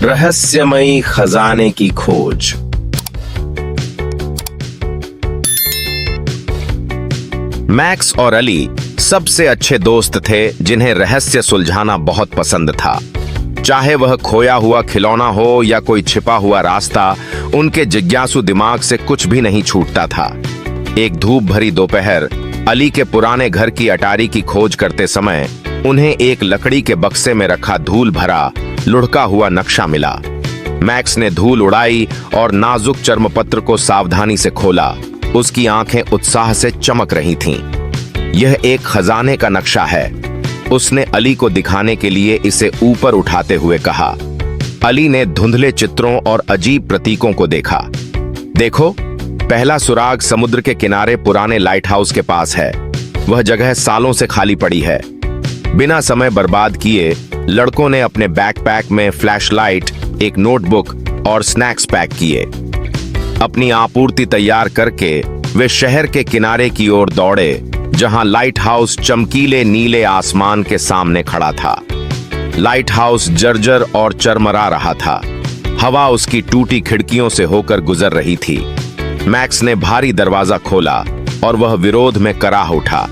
रहस्यमयी खजाने की खोज। मैक्स और अली सबसे अच्छे दोस्त थे जिन्हें रहस्य सुलझाना बहुत पसंद था। चाहे वह खोया हुआ खिलौना हो या कोई छिपा हुआ रास्ता, उनके जिज्ञासु दिमाग से कुछ भी नहीं छूटता था। एक धूप भरी दोपहर अली के पुराने घर की अटारी की खोज करते समय उन्हें एक लकड़ी के बक्से में रखा धूल भरा लुढ़का हुआ नक्शा मिला। मैक्स ने धूल उड़ाई और नाजुक चर्मपत्र को सावधानी से खोला। उसकी आंखें उत्साह से चमक रही थीं। यह एक खजाने का नक्शा है। उसने अली को दिखाने के लिए इसे ऊपर उठाते हुए कहा। अली ने धुंधले चित्रों और अजीब प्रतीकों को देखा। देखो, पहला सुराग समुद्र के किनारे पुराने लाइट हाउस के पास है। वह जगह सालों से खाली पड़ी है। बिना समय बर्बाद किए लड़कों ने अपने बैकपैक में फ्लैशलाइट, एक नोटबुक और स्नैक्स पैक किए। अपनी आपूर्ति तैयार करके वे शहर के किनारे की ओर दौड़े, जहां लाइट हाउस चमकीले नीले आसमान के सामने खड़ा था। लाइट हाउस जर्जर और चरमरा रहा था। हवा उसकी टूटी खिड़कियों से होकर गुजर रही थी। मैक्स ने भारी दरवाजा खोला और वह विरोध में कराह उठा।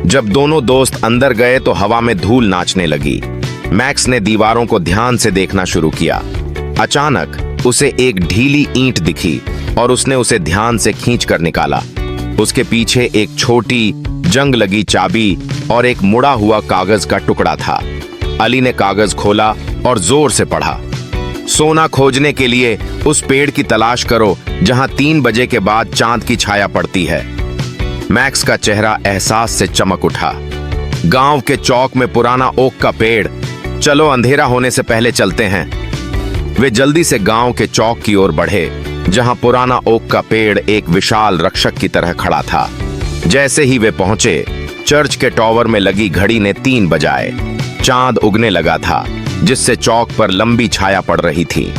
जब दोनों दोस्त अंदर गए तो हवा में धूल नाचने लगी। मैक्स ने दीवारों को ध्यान से देखना शुरू किया। अचानक उसे एक ढीली ईंट दिखी और उसने उसे ध्यान से खींचकर निकाला। उसके पीछे एक छोटी जंग लगी चाबी और एक मुड़ा हुआ कागज का टुकड़ा था। अली ने कागज खोला और जोर से पढ़ा। सोना खोजने के लिए उस पेड़ की तलाश करो जहां 3 बजे के बाद चांद की छाया पड़ती है। मैक्स का चेहरा एहसास से चमक उठा। गांव के चौक में पुराना ओक का पेड़। चलो, अंधेरा होने से पहले चलते हैं। वे जल्दी से गांव के चौक की ओर बढ़े, जहां पुराना ओक का पेड़ एक विशाल रक्षक की तरह खड़ा था। जैसे ही वे पहुंचे, चर्च के टॉवर में लगी घड़ी ने 3 बजाए। चांद उगने लगा था, जिससे चौक पर लंबी छाया पड़ रही थी।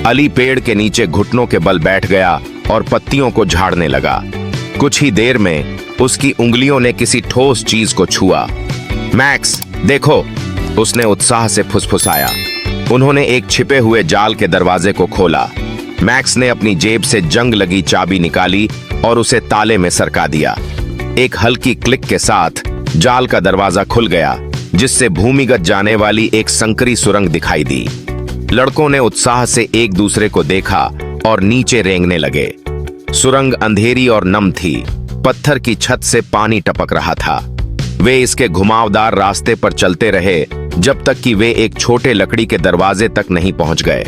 अली पेड़ के नीचे घुटनों के बल बैठ गया और पत्तियों को झाड़ने लगा। कुछ ही देर में उसकी उंगलियों ने किसी ठोस चीज को छुआ। मैक्स, देखो, उसने उत्साह से फुसफुसाया। उन्होंने एक छिपे हुए जाल के दरवाजे को खोला। मैक्स ने अपनी जेब से जंग लगी चाबी निकाली और उसे ताले में सरका दिया। एक हल्की क्लिक के साथ जाल का दरवाजा खुल गया, जिससे भूमिगत जाने वाली एक संकरी सुरंग दिखाई दी। लड़कों ने उत्साह से एक दूसरे को देखा और नीचे रेंगने लगे। सुरंग अंधेरी और नम थी। पत्थर की छत से पानी टपक रहा था। वे इसके घुमावदार रास्ते पर चलते रहे जब तक कि वे एक छोटे लकड़ी के दरवाजे तक नहीं पहुंच गए।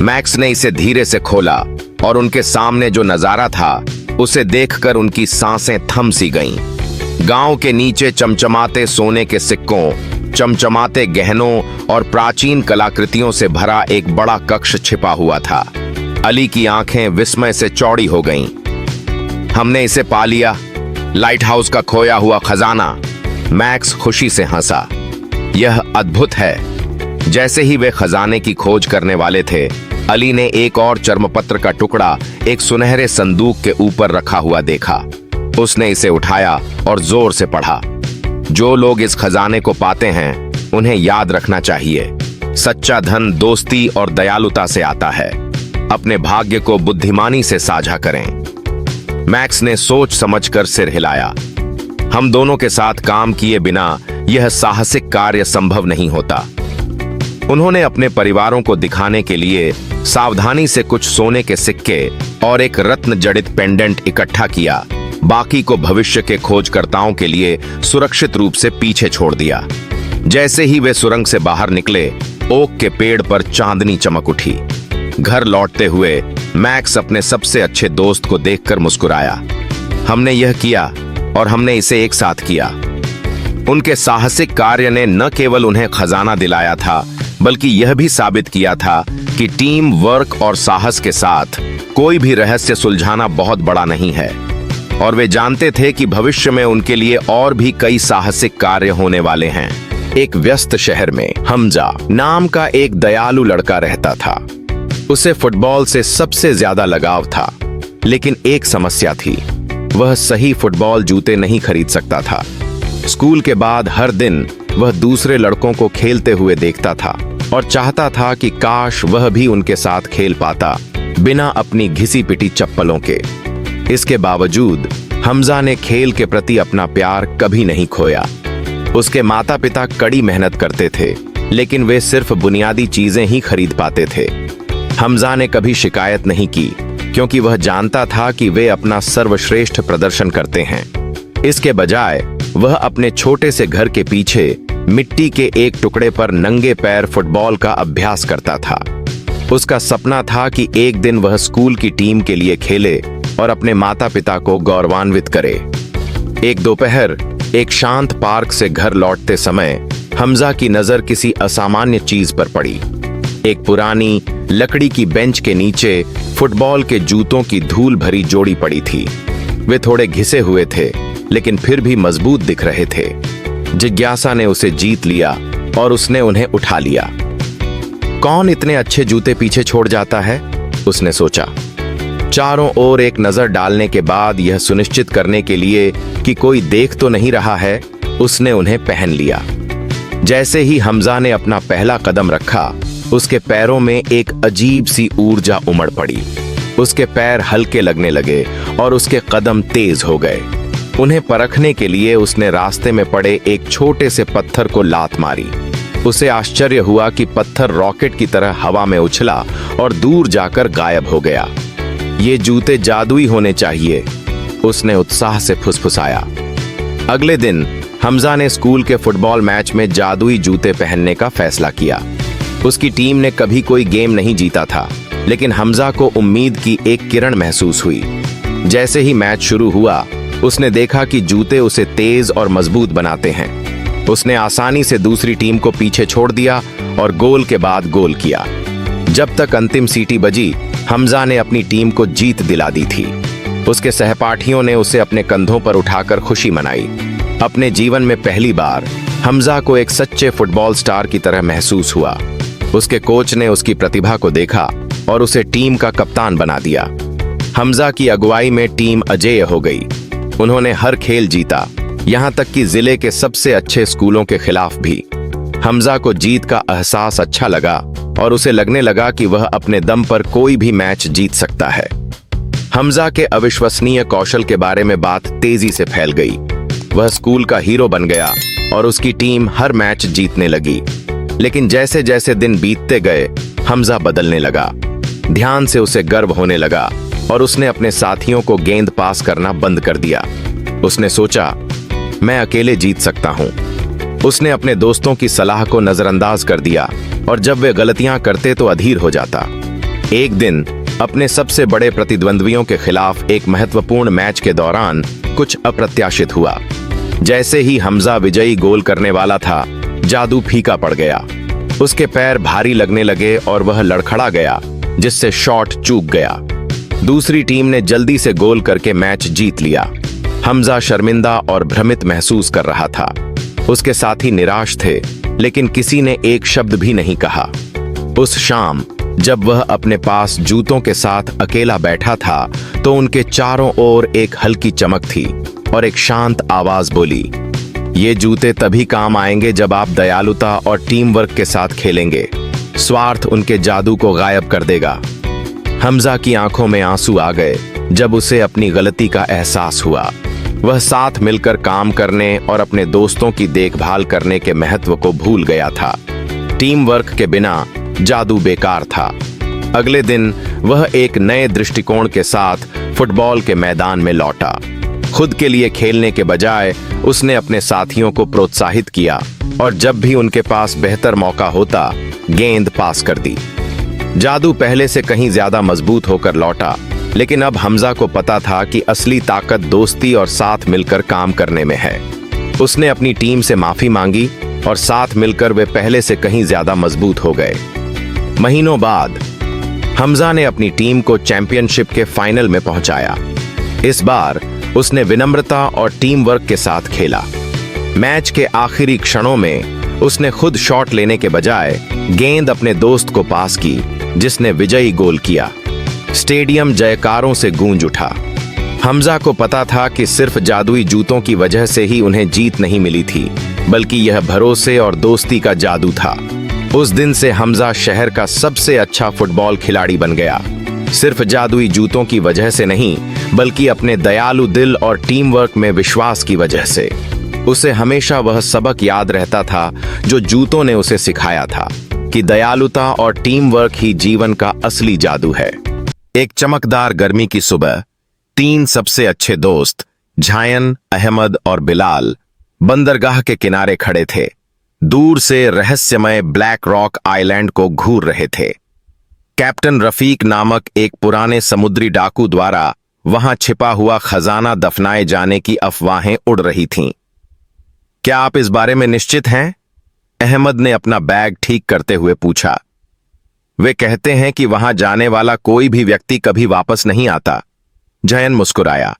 मैक्स ने इसे धीरे से खोला और उनके सामने जो नजारा था उसे देखकर उनकी सांसें थम सी गईं। गांव के नीचे चमचमाते सोने के सिक्कों, चमचमाते गहनों और प्राचीन कलाकृतियों से भरा एक बड़ा कक्ष छिपा हुआ था। अली की आंखें विस्मय से चौड़ी हो गईं। हमने इसे पा लिया, लाइट हाउस का खोया हुआ खजाना। मैक्स खुशी से हंसा। यह अद्भुत है। जैसे ही वे खजाने की खोज करने वाले थे, अली ने एक और चर्मपत्र का टुकड़ा एक सुनहरे संदूक के ऊपर रखा हुआ देखा। उसने इसे उठाया और जोर से पढ़ा। जो लोग इस खजाने को पाते हैं, उन्हें याद रखना चाहिए, सच्चा धन दोस्ती और दयालुता से आता है। अपने भाग्य को बुद्धिमानी से साझा करें। मैक्स ने सोच समझकर सिर हिलाया। हम दोनों के साथ काम किए बिना यह साहसिक कार्य संभव नहीं होता। उन्होंने अपने परिवारों को दिखाने के लिए सावधानी से कुछ सोने के सिक्के और एक रत्न जड़ित पेंडेंट इकट्ठा किया। बाकी को भविष्य के खोजकर्ताओं के लिए सुरक्षित रूप से पीछे छोड़ दिया। जैसे ही वे सुरंग से बाहर निकले, ओक के पेड़ पर चांदनी चमक उठी। घर लौटते हुए मैक्स अपने सबसे अच्छे दोस्त को देखकर मुस्कुराया। हमने यह किया और हमने इसे एक साथ किया। उनके साहसिक कार्य ने न केवल उन्हें खजाना दिलाया था, बल्कि यह भी साबित किया था कि टीम वर्क और साहस के साथ कोई भी रहस्य सुलझाना बहुत बड़ा नहीं है। और वे जानते थे कि भविष्य में उनके लिए और भी कई साहसिक कार्य होने वाले हैं। एक व्यस्त शहर में हमजा नाम का एक दयालु लड़का रहता था। उसे फुटबॉल से सबसे ज्यादा लगाव था, लेकिन एक समस्या थी। वह सही फुटबॉल जूते नहीं खरीद सकता था। स्कूल के बाद हर दिन वह दूसरे लड़कों को खेलते हुए देखता था और चाहता था कि काश वह भी उनके साथ खेल पाता, बिना अपनी घिसी पिटी चप्पलों के। इसके बावजूद हमजा ने खेल के प्रति अपना प्यार कभी नहीं खोया। उसके माता पिता कड़ी मेहनत करते थे, लेकिन वे सिर्फ बुनियादी चीजें ही खरीद पाते थे। हमजा ने कभी शिकायत नहीं की, क्योंकि वह जानता था कि वे अपना सर्वश्रेष्ठ प्रदर्शन करते हैं। इसके बजाय वह अपने छोटे से घर के पीछे मिट्टी के एक टुकड़े पर नंगे पैर फुटबॉल का अभ्यास करता था। उसका सपना था कि एक दिन वह स्कूल की टीम के लिए खेले और अपने माता पिता को गौरवान्वित करे। एक दोपहर एक शांत पार्क से घर लौटते समय हमजा की नजर किसी असामान्य चीज पर पड़ी। एक पुरानी लकड़ी की बेंच के नीचे फुटबॉल के जूतों की धूल भरी जोड़ी पड़ी थी। वे थोड़े घिसे हुए थे, लेकिन फिर भी मजबूत दिख रहे थे। जिज्ञासा ने उसे जीत लिया और उसने उन्हें उठा लिया। कौन इतने अच्छे जूते पीछे छोड़ जाता है, उसने सोचा। चारों ओर एक नजर डालने के बाद यह सुनिश्चित करने के लिए कि कोई देख तो नहीं रहा है, उसने उन्हें पहन लिया। जैसे ही हमजा ने अपना पहला कदम रखा, उसके पैरों में एक अजीब सी ऊर्जा उमड़ पड़ी। उसके पैर हल्के लगने लगे और उसके कदम तेज हो गए। उन्हें परखने के लिए उसने रास्ते में पड़े एक छोटे से पत्थर को लात मारी। उसे आश्चर्य हुआ कि पत्थर रॉकेट की तरह हवा में उछला और दूर जाकर गायब हो गया। ये जूते जादुई होने चाहिए, उसने उत्साह से फुसफुसाया। अगले दिन हमजा ने स्कूल के फुटबॉल मैच में जादुई जूते पहनने का फैसला किया। उसकी टीम ने कभी कोई गेम नहीं जीता था, लेकिन हमजा को उम्मीद की एक किरण महसूस हुई। जैसे ही मैच शुरू हुआ, उसने देखा कि जूते उसे तेज और मजबूत बनाते हैं। उसने आसानी से दूसरी टीम को पीछे छोड़ दिया और गोल के बाद गोल किया। जब तक अंतिम सीटी बजी, हमजा ने अपनी टीम को जीत दिला दी थी। उसके सहपाठियों ने उसे अपने कंधों पर उठाकर खुशी मनाई। अपने जीवन में पहली बार हमजा को एक सच्चे फुटबॉल स्टार की तरह महसूस हुआ। उसके कोच ने उसकी प्रतिभा को देखा और उसे टीम का कप्तान बना दिया। हमजा की अगुवाई में टीम अजेय हो गई। उन्होंने हर खेल जीता, यहाँ तक कि जिले के सबसे अच्छे स्कूलों के खिलाफ भी। हमजा को जीत का एहसास अच्छा लगा और उसे लगने लगा कि वह अपने दम पर कोई भी मैच जीत सकता है। हमजा के अविश्वसनीय कौशल के बारे में बात तेजी से फैल गई। वह स्कूल का हीरो बन गया और उसकी टीम हर मैच जीतने लगी। लेकिन जैसे जैसे दिन बीतते गए, हमजा बदलने लगा। ध्यान से उसे गर्व होने लगा और उसने अपने साथियों को गेंद पास करना बंद कर दिया। उसने सोचा, मैं अकेले जीत सकता हूं। उसने अपने दोस्तों की सलाह को नजरअंदाज कर दिया और जब वे गलतियां करते तो अधीर हो जाता। एक दिन अपने सबसे बड़े प्रतिद्वंद्वियों के खिलाफ एक महत्वपूर्ण मैच के दौरान कुछ अप्रत्याशित हुआ। जैसे ही हमजा विजयी गोल करने वाला था, जादू फीका पड़ गया। उसके पैर भारी लगने लगे और वह लड़खड़ा गया, जिससे शॉट चूक गया। दूसरी टीम ने जल्दी से गोल करके मैच जीत लिया। हमजा शर्मिंदा और भ्रमित महसूस कर रहा था। उसके साथी निराश थे, लेकिन किसी ने एक शब्द भी नहीं कहा। उस शाम जब वह अपने पास जूतों के साथ अकेला बैठा था, तो उनके चारों ओर एक हल्की चमक थी और एक शांत आवाज बोली, ये जूते तभी काम आएंगे जब आप दयालुता और टीम वर्क के साथ खेलेंगे। स्वार्थ उनके जादू को गायब कर देगा। हमजा की आंखों में आंसू आ गए जब उसे अपनी गलती का एहसास हुआ। वह साथ मिलकर काम करने और अपने दोस्तों की देखभाल करने के महत्व को भूल गया था। टीम वर्क के बिना जादू बेकार था। अगले दिन वह एक नए दृष्टिकोण के साथ फुटबॉल के मैदान में लौटा। खुद के लिए खेलने के बजाय उसने अपने साथियों को प्रोत्साहित किया और जब भी उनके पास बेहतर मौका होता, गेंद पास कर दी। जादू पहले से कहीं ज्यादा मजबूत होकर लौटा, लेकिन अब हमजा को पता था कि असली ताकत दोस्ती और साथ मिलकर काम करने में है। उसने अपनी टीम से माफी मांगी और साथ मिलकर वे पहले से कहीं ज्यादा मजबूत हो गए। महीनों बाद हमजा ने अपनी टीम को चैंपियनशिप के फाइनल में पहुंचाया। इस बार उसने विनम्रता और टीम वर्क के साथ खेला। मैच के आखिरी क्षणों में उसने खुद शॉट लेने के बजाय गेंद अपने दोस्त को पास की, जिसने विजयी गोल किया। स्टेडियम जयकारों से गूंज उठा। हमजा को पता था कि सिर्फ जादुई जूतों की वजह से ही उन्हें जीत नहीं मिली थी, बल्कि यह भरोसे और दोस्ती का जादू था। उस दिन से हमजा शहर का सबसे अच्छा फुटबॉल खिलाड़ी बन गया, सिर्फ जादुई जूतों की वजह से नहीं, बल्कि अपने दयालु दिल और टीम वर्क में विश्वास की वजह से। उसे हमेशा वह सबक याद रहता था जो जूतों ने उसे सिखाया था, कि दयालुता और टीम वर्क ही जीवन का असली जादू है। एक चमकदार गर्मी की सुबह 3 सबसे अच्छे दोस्त झायन, अहमद और बिलाल बंदरगाह के किनारे खड़े थे। दूर से रहस्यमय ब्लैक रॉक आइलैंड को घूर रहे थे। कैप्टन रफीक नामक एक पुराने समुद्री डाकू द्वारा वहां छिपा हुआ खजाना दफनाए जाने की अफवाहें उड़ रही थीं। क्या आप इस बारे में निश्चित हैं? अहमद ने अपना बैग ठीक करते हुए पूछा। वे कहते हैं कि वहां जाने वाला कोई भी व्यक्ति कभी वापस नहीं आता। जयन मुस्कुराया।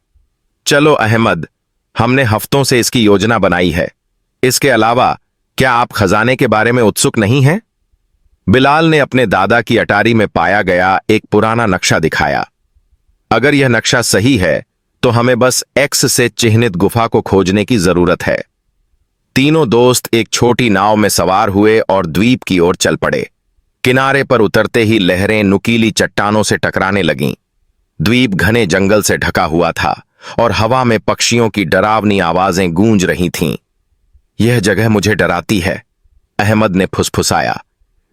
चलो अहमद, हमने हफ्तों से इसकी योजना बनाई है। इसके अलावा क्या आप खजाने के बारे में उत्सुक नहीं हैं? बिलाल ने अपने दादा की अटारी में पाया गया एक पुराना नक्शा दिखाया। अगर यह नक्शा सही है तो हमें बस एक्स से चिन्हित गुफा को खोजने की जरूरत है। तीनों दोस्त एक छोटी नाव में सवार हुए और द्वीप की ओर चल पड़े। किनारे पर उतरते ही लहरें नुकीली चट्टानों से टकराने लगीं। द्वीप घने जंगल से ढका हुआ था और हवा में पक्षियों की डरावनी आवाजें गूंज रही थीं। यह जगह मुझे डराती है, अहमद ने फुसफुसाया,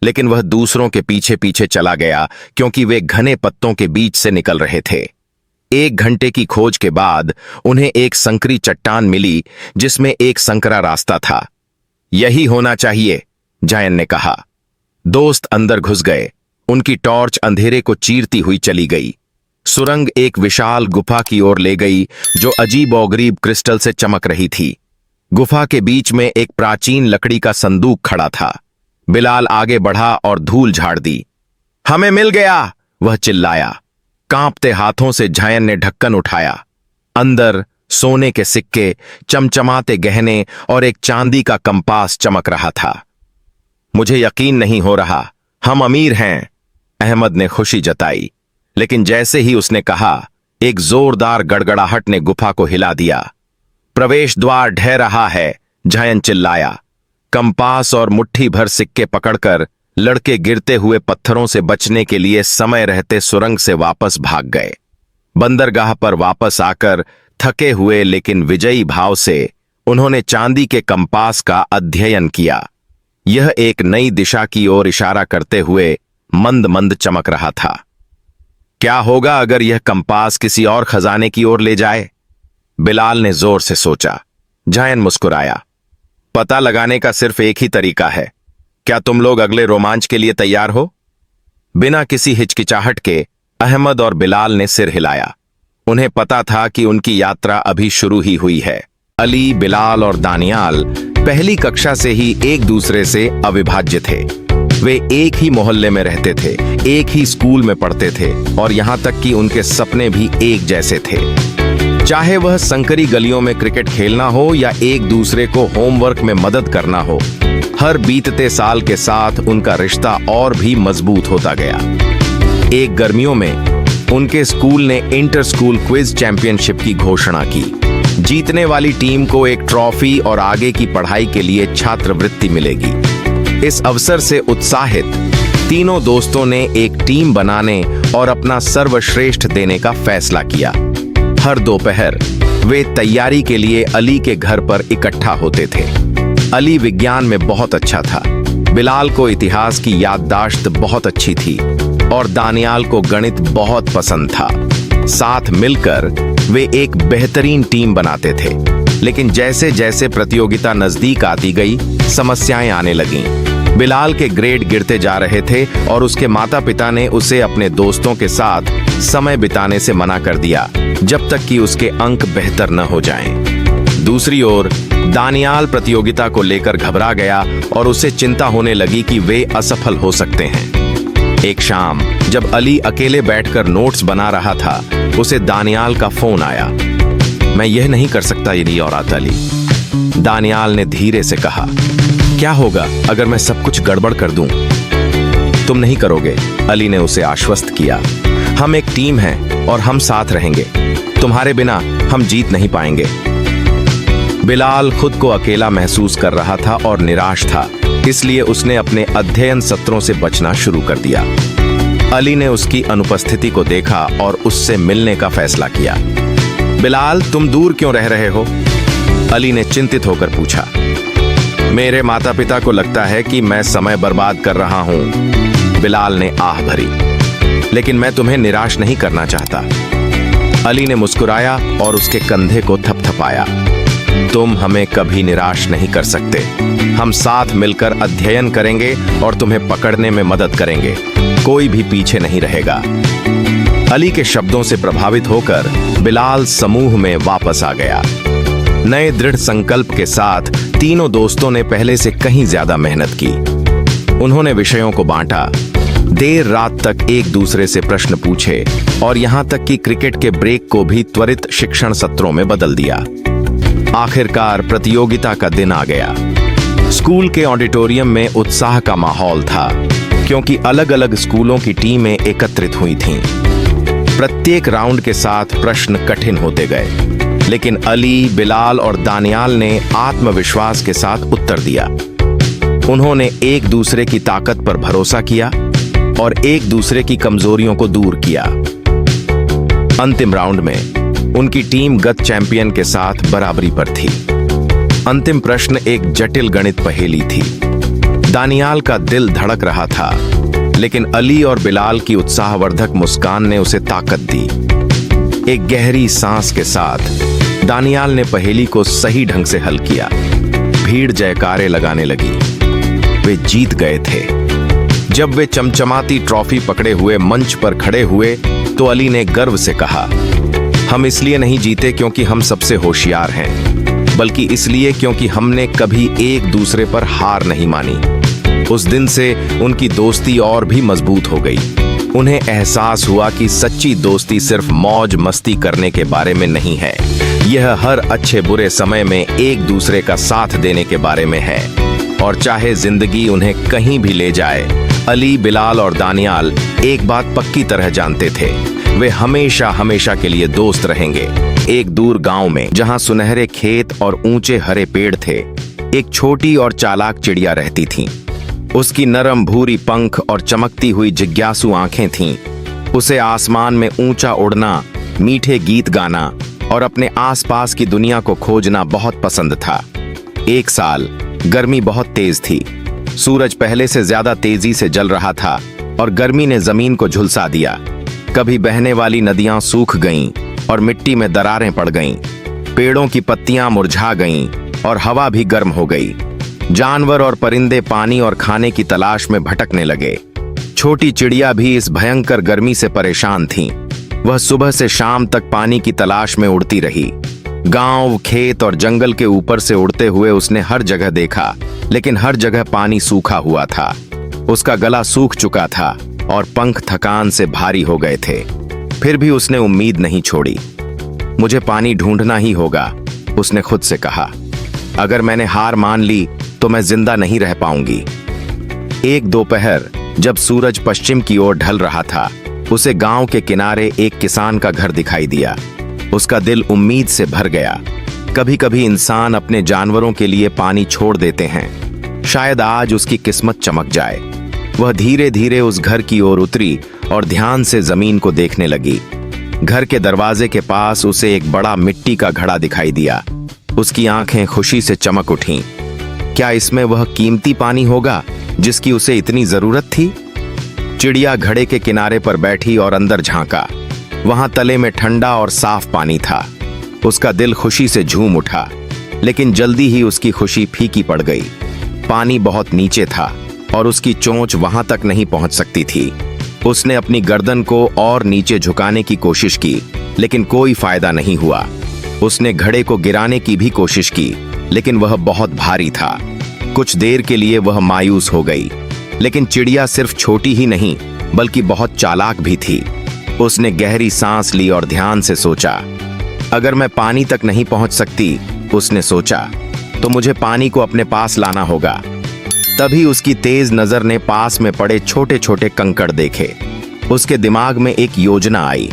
लेकिन वह दूसरों के पीछे पीछे चला गया क्योंकि वे घने पत्तों के बीच से निकल रहे थे। 1 घंटे की खोज के बाद उन्हें एक संकरी चट्टान मिली जिसमें एक संकरा रास्ता था। यही होना चाहिए, जायन ने कहा। दोस्त अंदर घुस गए। उनकी टॉर्च अंधेरे को चीरती हुई चली गई। सुरंग एक विशाल गुफा की ओर ले गई जो अजीबोगरीब क्रिस्टल से चमक रही थी। गुफा के बीच में एक प्राचीन लकड़ी का संदूक खड़ा था। बिलाल आगे बढ़ा और धूल झाड़ दी। हमें मिल गया, वह चिल्लाया। कांपते हाथों से झायन ने ढक्कन उठाया। अंदर सोने के सिक्के, चमचमाते गहने और एक चांदी का कंपास चमक रहा था। मुझे यकीन नहीं हो रहा, हम अमीर हैं, अहमद ने खुशी जताई। लेकिन जैसे ही उसने कहा, एक जोरदार गड़गड़ाहट ने गुफा को हिला दिया। प्रवेश द्वार ढह रहा है, झायन चिल्लाया। कंपास और मुट्ठी भर सिक्के पकड़कर लड़के गिरते हुए पत्थरों से बचने के लिए समय रहते सुरंग से वापस भाग गए। बंदरगाह पर वापस आकर थके हुए लेकिन विजयी भाव से उन्होंने चांदी के कंपास का अध्ययन किया। यह एक नई दिशा की ओर इशारा करते हुए मंद मंद चमक रहा था। क्या होगा अगर यह कंपास किसी और खजाने की ओर ले जाए? बिलाल ने जोर से सोचा। झायन मुस्कुराया। पता लगाने का सिर्फ एक ही तरीका है। क्या तुम लोग अगले रोमांच के लिए तैयार हो? बिना किसी हिचकिचाहट के अहमद और बिलाल ने सिर हिलाया। उन्हें पता था कि उनकी यात्रा अभी शुरू ही हुई है। अली, बिलाल और दानियाल पहली कक्षा से ही एक दूसरे से अविभाज्य थे। वे एक ही मोहल्ले में रहते थे, एक ही स्कूल में पढ़ते थे और यहां तक कि उनके सपने भी एक जैसे थे। चाहे वह संकरी गलियों में क्रिकेट खेलना हो या एक दूसरे को होमवर्क में मदद करना हो, हर बीतते साल के साथ उनका रिश्ता और भी मजबूत होता गया। एक गर्मियों में उनके स्कूल ने इंटर स्कूल क्विज चैंपियनशिप की घोषणा की। जीतने वाली टीम को एक ट्रॉफी और आगे की पढ़ाई के लिए छात्रवृत्ति मिलेगी। इस अवसर से उत्साहित तीनों दोस्तों ने एक टीम बनाने और अपना सर्वश्रेष्ठ देने का फैसला किया। हर दोपहर वे तैयारी के लिए अली के घर पर इकट्ठा होते थे। अली विज्ञान में बहुत अच्छा था, बिलाल को इतिहास की याददाश्त बहुत अच्छी थी और दानियाल को गणित बहुत पसंद था। साथ मिलकर वे एक बेहतरीन टीम बनाते थे। लेकिन जैसे जैसे प्रतियोगिता नजदीक आती गई, समस्याएं आने लगीं। बिलाल के ग्रेड गिरते जा रहे थे और उसके माता पिता ने उसे अपने दोस्तों के साथ समय बिताने से मना कर दिया जब तक कि उसके अंक बेहतर न हो जाएं। दूसरी ओर दानियाल प्रतियोगिता को लेकर घबरा गया और उसे चिंता होने लगी कि वे असफल हो सकते हैं। एक शाम जब अली अकेले बैठकर नोट्स बना रहा था, उसे दानियाल का फोन आया। मैं यह नहीं कर सकता यदि और आता अली, दानियाल ने धीरे से कहा। क्या होगा अगर मैं सब कुछ गड़बड़ कर दूं? तुम नहीं करोगे, अली ने उसे आश्वस्त किया। हम एक टीम हैं और हम साथ रहेंगे। तुम्हारे बिना हम जीत नहीं पाएंगे। बिलाल खुद को अकेला महसूस कर रहा था और निराश था। इसलिए उसने अपने अध्ययन सत्रों से बचना शुरू कर दिया। अली ने उसकी अनुपस्थिति को देखा और उससे मिलने का फैसला किया। बिलाल, तुम दूर क्यों रह रहे हो? अली ने चिंतित होकर पूछा। मेरे माता पिता को लगता है कि मैं समय बर्बाद कर रहा हूं। बिलाल ने आह भरी। लेकिन मैं तुम्हें निराश नहीं करना चाहता। अली ने मुस्कुराया और उसके कंधे को थपथपाया। तुम हमें कभी निराश नहीं कर सकते। हम साथ मिलकर अध्ययन करेंगे और तुम्हें पकड़ने में मदद करेंगे। कोई भी पीछे नहीं रहेगा। अली के शब्दों से प्रभावित होकर बिलाल समूह में वापस आ गया। नए दृढ़ संकल्प के साथ तीनों दोस्तों ने पहले से कहीं ज्यादा मेहनत की। उन्होंने विषयों को बांटा, देर रात तक एक दूसरे से प्रश्न पूछे और यहां तक कि क्रिकेट के ब्रेक को भी त्वरित शिक्षण सत्रों में बदल दिया। आखिरकार प्रतियोगिता का दिन आ गया। स्कूल के ऑडिटोरियम में उत्साह का माहौल था, क्योंकि अलग अलग स्कूलों की टीमें एकत्रित हुई थीं। प्रत्येक राउंड के साथ प्रश्न कठिन होते गए, लेकिन अली, बिलाल और दानियाल ने आत्मविश्वास के साथ उत्तर दिया। उन्होंने एक दूसरे की ताकत पर भरोसा किया और एक दूसरे की कमजोरियों को दूर किया। अंतिम राउंड में उनकी टीम गत चैंपियन के साथ बराबरी पर थी। अंतिम प्रश्न एक जटिल गणित पहेली थी। दानियाल का दिल धड़क रहा था, लेकिन अली और बिलाल की उत्साहवर्धक मुस्कान ने उसे ताकत दी। एक गहरी सांस के साथ दानियाल ने पहेली को सही ढंग से हल किया। भीड़ जयकारे लगाने लगी। वे जीत गए थे। जब वे चमचमाती ट्रॉफी पकड़े हुए मंच पर खड़े हुए तो अली ने गर्व से कहा, हम इसलिए नहीं जीते क्योंकि हम सबसे होशियार हैं, बल्कि इसलिए क्योंकि हमने कभी एक दूसरे पर हार नहीं मानी। उस दिन से उनकी दोस्ती और भी मजबूत हो गई। उन्हें एहसास हुआ कि सच्ची दोस्ती सिर्फ मौज मस्ती करने के बारे में नहीं है, यह हर अच्छे बुरे समय में एक दूसरे का साथ देने के बारे में है। और चाहे जिंदगी उन्हें कहीं भी ले जाए, अली, बिलाल और दानियाल एक बात पक्की तरह जानते थे, वे हमेशा हमेशा के लिए दोस्त रहेंगे। एक दूर गांव में, जहां सुनहरे खेत और ऊंचे हरे पेड़ थे, एक छोटी और चालाक चिड़िया रहती थी। उसकी नरम भूरी पंख और चमकती हुई जिज्ञासु आंखें थीं। उसे आसमान में ऊंचा उड़ना, मीठे गीत गाना और अपने आसपास की दुनिया को खोजना बहुत पसंद था। एक साल गर्मी बहुत तेज थी। सूरज पहले से ज्यादा तेजी से जल रहा था और गर्मी ने जमीन को झुलसा दिया। कभी बहने वाली नदियां सूख गईं और मिट्टी में दरारें पड़ गईं। पेड़ों की पत्तियां मुरझा गईं और हवा भी गर्म हो गई। जानवर और परिंदे पानी और खाने की तलाश में भटकने लगे। छोटी चिड़िया भी इस भयंकर गर्मी से परेशान थी। वह सुबह से शाम तक पानी की तलाश में उड़ती रही। गांव, खेत और जंगल के ऊपर से उड़ते हुए उसने हर जगह देखा, लेकिन हर जगह पानी सूखा हुआ था। उसका गला सूख चुका था और पंख थकान से भारी हो गए थे। फिर भी उसने उम्मीद नहीं छोड़ी। मुझे पानी ढूंढना ही होगा, उसने खुद से कहा। अगर मैंने हार मान ली तो मैं जिंदा नहीं रह पाऊंगी। एक दोपहर जब सूरज पश्चिम की ओर ढल रहा था, उसे गांव के किनारे एक किसान का घर दिखाई दिया। उसका दिल उम्मीद से भर गया। कभी कभी इंसान अपने जानवरों के लिए पानी छोड़ देते हैं। शायद आज उसकी किस्मत चमक जाए। वह धीरे धीरे उस घर की ओर उतरी और ध्यान से जमीन को देखने लगी। घर के दरवाजे के पास उसे एक बड़ा मिट्टी का घड़ा दिखाई दिया। उसकी आंखें खुशी से चमक उठीं। क्या इसमें वह कीमती पानी होगा जिसकी उसे इतनी जरूरत थी? चिड़िया घड़े के किनारे पर बैठी और अंदर झांका। वहां तले में ठंडा और साफ पानी था। उसका दिल खुशी से झूम उठा, लेकिन जल्दी ही उसकी खुशी फीकी पड़ गई। पानी बहुत नीचे था और उसकी चोंच वहां तक नहीं पहुंच सकती थी। उसने अपनी गर्दन को और नीचे झुकाने की कोशिश की, लेकिन कोई फायदा नहीं हुआ। उसने घड़े को गिराने की भी कोशिश की, लेकिन वह बहुत भारी था। कुछ देर के लिए वह मायूस हो गई, लेकिन चिड़िया सिर्फ छोटी ही नहीं बल्कि बहुत चालाक भी थी। उसने गहरी सांस ली और ध्यान से सोचा, अगर मैं पानी तक नहीं पहुंच सकती, उसने सोचा, तो मुझे पानी को अपने पास लाना होगा। तभी उसकी तेज नजर ने पास में पड़े छोटे छोटे कंकड़ देखे। उसके दिमाग में एक योजना आई।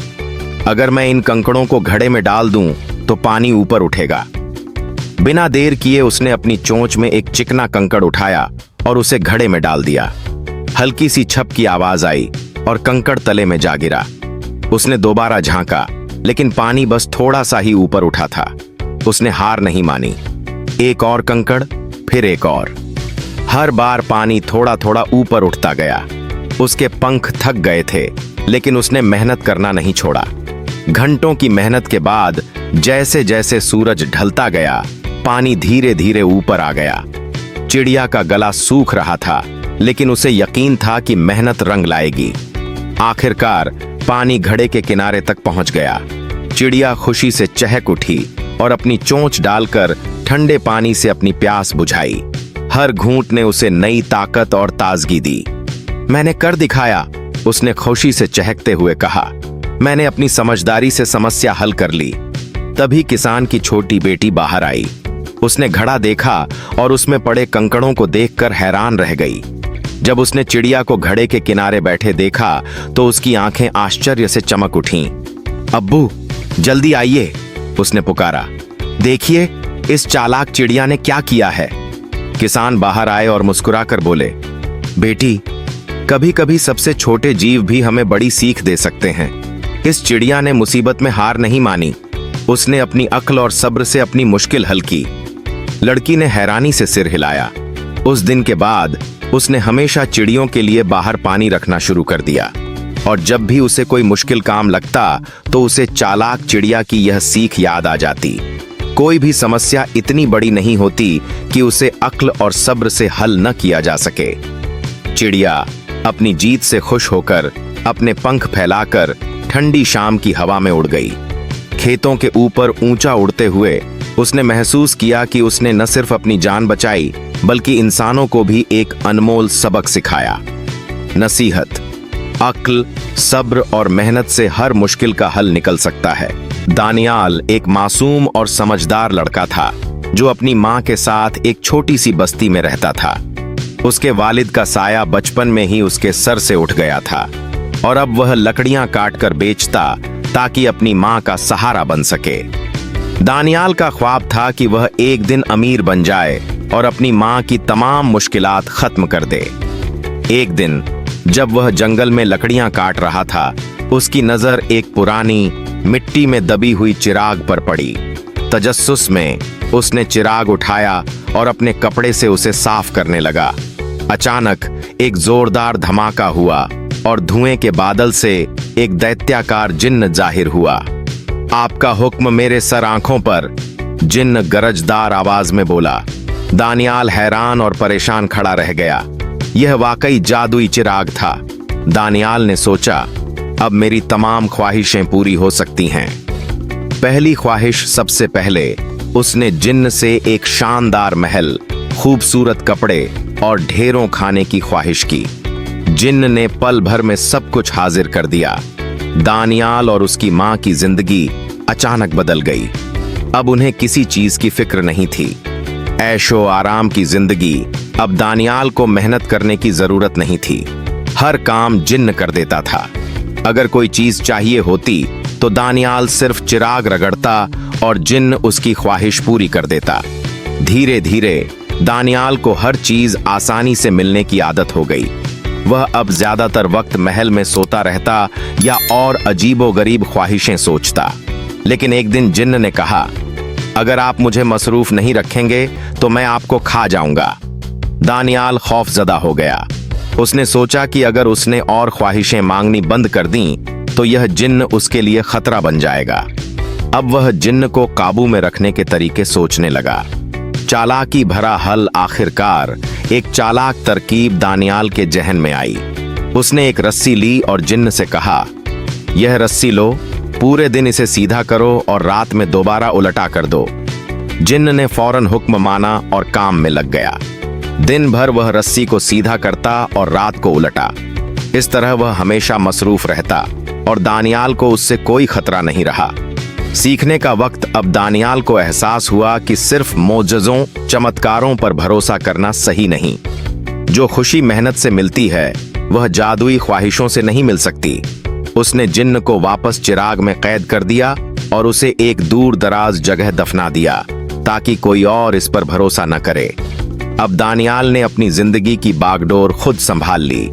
अगर मैं इन कंकड़ों को घड़े में डाल दूं तो पानी ऊपर उठेगा। बिना देर किए उसने अपनी चोंच में एक चिकना कंकड़ उठाया और उसे घड़े में डाल दिया। हल्की सी छप की आवाज आई और कंकड़ तले में जा गिरा। उसने दोबारा झांका, लेकिन पानी बस थोड़ा सा ही ऊपर उठा था। उसने हार नहीं मानी। एक और कंकड़, फिर एक और। हर बार पानी थोड़ा थोड़ा ऊपर उठता गया। उसके पंख थक गए थे, लेकिन उसने मेहनत करना नहीं छोड़ा। घंटों की मेहनत के बाद जैसे जैसे सूरज ढलता गया, पानी धीरे धीरे ऊपर आ गया। चिड़िया का गला सूख रहा था, लेकिन उसे यकीन था कि मेहनत रंग लाएगी। आखिरकार पानी घड़े के किनारे तक पहुंच गया। चिड़िया खुशी से चहक उठी और अपनी चोंच डालकर ठंडे पानी से अपनी प्यास बुझाई। हर घूंट ने उसे नई ताकत और ताजगी दी। मैंने कर दिखाया, उसने खुशी से चहकते हुए कहा। मैंने अपनी समझदारी से समस्या हल कर ली। तभी किसान की छोटी बेटी बाहर आई। उसने घड़ा देखा और उसमें पड़े कंकड़ों को देखकर हैरान रह गई। जब उसने चिड़िया को घड़े के किनारे बैठे देखा तो उसकी आंखें आश्चर्य से चमक उठीं। अब्बू, जल्दी आइए, उसने पुकारा। देखिए, इस चालाक चिड़िया ने क्या किया है। किसान बाहर आए और मुस्कुराकर बोले, बेटी, कभी कभी सबसे छोटे जीव भी हमें बड़ी सीख दे सकते हैं। इस चिड़िया ने मुसीबत में हार नहीं मानी। उसने अपनी अक्ल और सब्र से अपनी मुश्किल हल की। लड़की ने हैरानी से सिर हिलाया। उस दिन के बाद उसने हमेशा चिड़ियों के लिए बाहर पानी रखना शुरू कर दिया, और जब भी उसे कोई मुश्किल काम लगता तो उसे चालाक चिड़िया की यह सीख याद आ जाती। कोई भी समस्या इतनी बड़ी नहीं होती कि उसे अक्ल और सब्र से हल न किया जा सके। चिड़िया अपनी जीत से खुश होकर अपने पंख फैलाकर ठंडी शाम की हवा में उड़ गई। खेतों के ऊपर ऊंचा उड़ते हुए उसने महसूस किया कि उसने न सिर्फ अपनी जान बचाई, बल्कि इंसानों को भी एक अनमोल सबक सिखाया। नसीहत: अक्ल, सब्र और मेहनत से हर मुश्किल का हल निकल सकता है। दानियाल एक मासूम और समझदार लड़का था, जो अपनी मां के साथ एक छोटी सी बस्ती में रहता था। उसके वालिद का साया बचपन में ही उसके सर से उठ गया था, और अब वह लकड़ियां काटकर बेचता ताकि अपनी मां का सहारा बन सके। दानियाल का ख्वाब था कि वह एक दिन अमीर बन जाए और अपनी मां की तमाम मुश्किलात खत्म कर दे। एक दिन जब वह जंगल में लकड़ियां काट रहा था, उसकी नजर एक पुरानी मिट्टी में दबी हुई चिराग पर पड़ी। तजस्सुस में उसने चिराग उठाया और अपने कपड़े से उसे साफ करने लगा। अचानक एक जोरदार धमाका हुआ और धुएं के बादल से एक दैत्याकार जिन्न जाहिर हुआ। आपका हुक्म मेरे सर आंखों पर, जिन्न गरजदार आवाज में बोला। दानियाल हैरान और परेशान खड़ा रह गया। यह वाकई जादुई चिराग था। दानियाल ने सोचा, अब मेरी तमाम ख्वाहिशें पूरी हो सकती हैं। पहली ख्वाहिश सबसे पहले उसने जिन्न से एक शानदार महल, खूबसूरत कपड़े और ढेरों खाने की ख्वाहिश की। जिन्न ने पल भर में सब कुछ हाजिर कर दिया। दानियाल और उसकी मां की जिंदगी अचानक बदल गई। अब उन्हें किसी चीज की फिक्र नहीं थी। ऐशो आराम की जिंदगी। अब दानियाल को मेहनत करने की जरूरत नहीं थी। हर काम जिन्न कर देता था। अगर कोई चीज चाहिए होती तो दानियाल सिर्फ चिराग रगड़ता और जिन्न उसकी ख्वाहिश पूरी कर देता। धीरे धीरे दानियाल को हर चीज आसानी से मिलने की आदत हो गई। वह अब ज्यादातर वक्त महल में सोता रहता या और अजीबोगरीब ख्वाहिशें सोचता। लेकिन एक दिन जिन्न ने कहा, अगर आप मुझे मसरूफ नहीं रखेंगे तो मैं आपको खा जाऊंगा। दानियाल खौफजदा हो गया। उसने सोचा कि अगर उसने और ख्वाहिशें मांगनी बंद कर दी तो यह जिन्न उसके लिए खतरा बन जाएगा। अब वह जिन्न को काबू में रखने के तरीके सोचने लगा। चालाकी भरा हल आखिरकार एक चालाक तरकीब दानियाल के जहन में आई। उसने एक रस्सी ली और जिन्न से कहा, यह रस्सी लो, पूरे दिन इसे सीधा करो और रात में दोबारा उलटा कर दो। जिन्न ने फौरन हुक्म माना और काम में लग गया। दिन भर वह रस्सी को सीधा करता और रात को उलटा। इस तरह वह हमेशा मसरूफ रहता और दानियाल को उससे कोई खतरा नहीं रहा। सीखने का वक्त अब दानियाल को एहसास हुआ कि सिर्फ मोजज़ों, चमत्कारों पर भरोसा करना सही नहीं। जो खुशी मेहनत से मिलती है वह जादुई ख्वाहिशों से नहीं मिल सकती। उसने जिन्न को वापस चिराग में कैद कर दिया और उसे एक दूर दराज जगह दफना दिया ताकि कोई और इस पर भरोसा न करे। अब दानियाल ने अपनी जिंदगी की बागडोर खुद संभाल ली।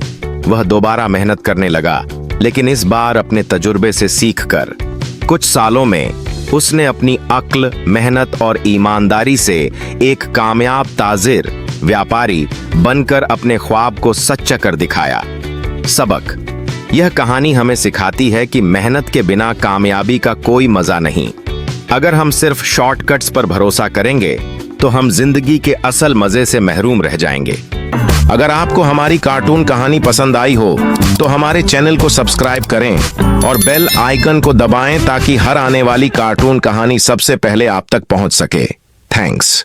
वह दोबारा मेहनत करने लगा, लेकिन इस बार अपने तजुर्बे से सीखकर। कुछ सालों में उसने अपनी अक्ल, मेहनत और ईमानदारी से एक कामयाब ताजिर व्यापारी बनकर अपने ख्वाब को सच्चा कर दिखाया। सबक: यह कहानी हमें सिखाती है कि मेहनत के बिना कामयाबी का कोई मजा नहीं। अगर हम सिर्फ शॉर्टकट्स पर भरोसा करेंगे तो हम जिंदगी के असल मजे से महरूम रह जाएंगे। अगर आपको हमारी कार्टून कहानी पसंद आई हो तो हमारे चैनल को सब्सक्राइब करें और बेल आइकन को दबाएं ताकि हर आने वाली कार्टून कहानी सबसे पहले आप तक पहुंच सके। थैंक्स।